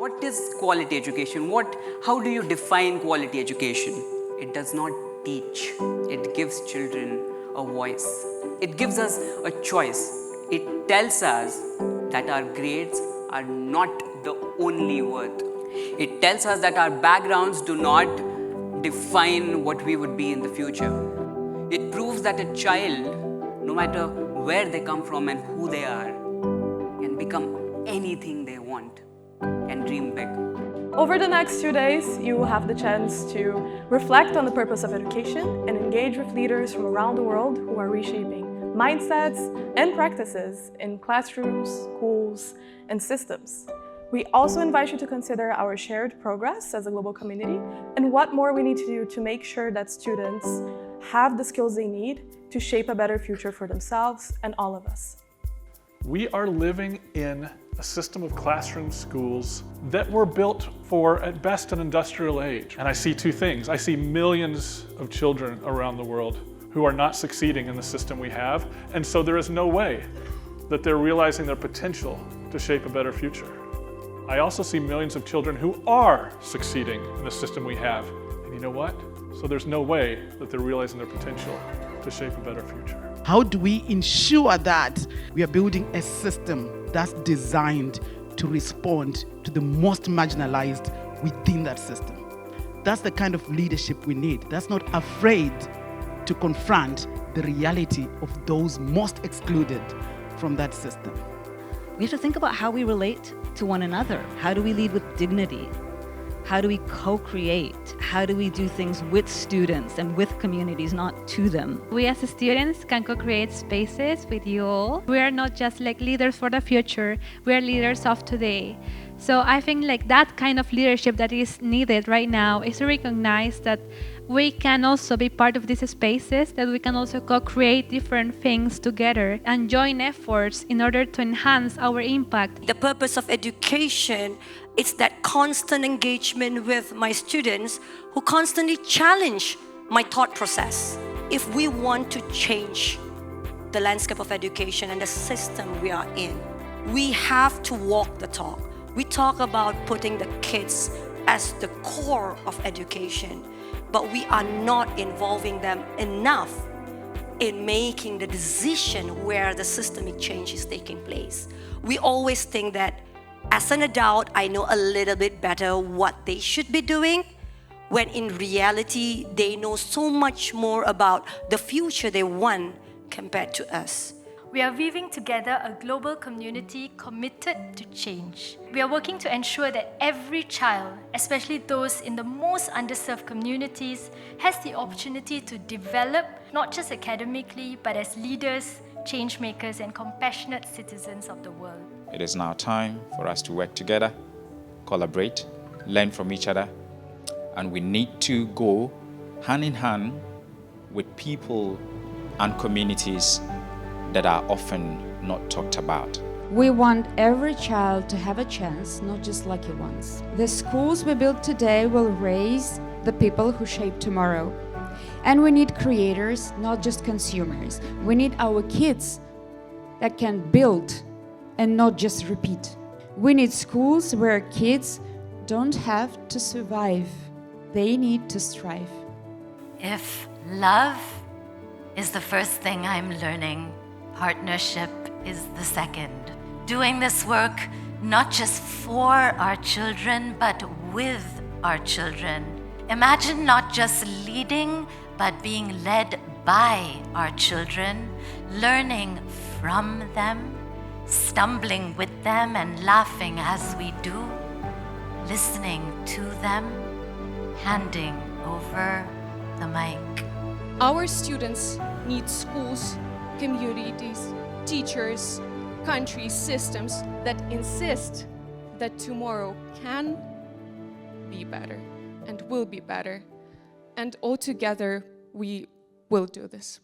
What is quality education? How do you define quality education? It does not teach. It gives children a voice. It gives us a choice. It tells us that our grades are not the only worth. It tells us that our backgrounds do not define what we would be in the future. It proves that a child, no matter where they come from and who they are, can become anything they want and dream big. Over the next 2 days, you will have the chance to reflect on the purpose of education and engage with leaders from around the world who are reshaping mindsets and practices in classrooms, schools, and systems. We also invite you to consider our shared progress as a global community and what more we need to do to make sure that students have the skills they need to shape a better future for themselves and all of us. We are living in a system of classroom schools that were built for, at best, an industrial age. And I see two things. I see millions of children around the world who are not succeeding in the system we have, and so there is no way that they're realizing their potential to shape a better future. I also see millions of children who are succeeding in the system we have, and you know what? So there's no way that they're realizing their potential to shape a better future. How do we ensure that we are building a system that's designed to respond to the most marginalized within that system? That's the kind of leadership we need. That's not afraid to confront the reality of those most excluded from that system. We have to think about how we relate to one another. How do we lead with dignity? How do we co-create? How do we do things with students and with communities, not to them? We as students can co-create spaces with you all. We are not just like leaders for the future, we are leaders of today. So I think like that kind of leadership that is needed right now is to recognize that we can also be part of these spaces, that we can also co-create different things together and join efforts in order to enhance our impact. The purpose of education is that constant engagement with my students who constantly challenge my thought process. If we want to change the landscape of education and the system we are in, we have to walk the talk. We talk about putting the kids as the core of education, but we are not involving them enough in making the decision where the systemic change is taking place. We always think that as an adult, I know a little bit better what they should be doing, when in reality, they know so much more about the future they want compared to us. We are weaving together a global community committed to change. We are working to ensure that every child, especially those in the most underserved communities, has the opportunity to develop, not just academically, but as leaders, changemakers, and compassionate citizens of the world. It is now time for us to work together, collaborate, learn from each other, and we need to go hand in hand with people and communities that are often not talked about. We want every child to have a chance, not just lucky ones. The schools we build today will raise the people who shape tomorrow. And we need creators, not just consumers. We need our kids that can build and not just repeat. We need schools where kids don't have to survive. They need to strive. If love is the first thing I'm learning, partnership is the second. Doing this work not just for our children, but with our children. Imagine not just leading, but being led by our children, learning from them, stumbling with them and laughing as we do, listening to them, handing over the mic. Our students need schools, communities, teachers, countries, systems that insist that tomorrow can be better and will be better. And all together, we will do this.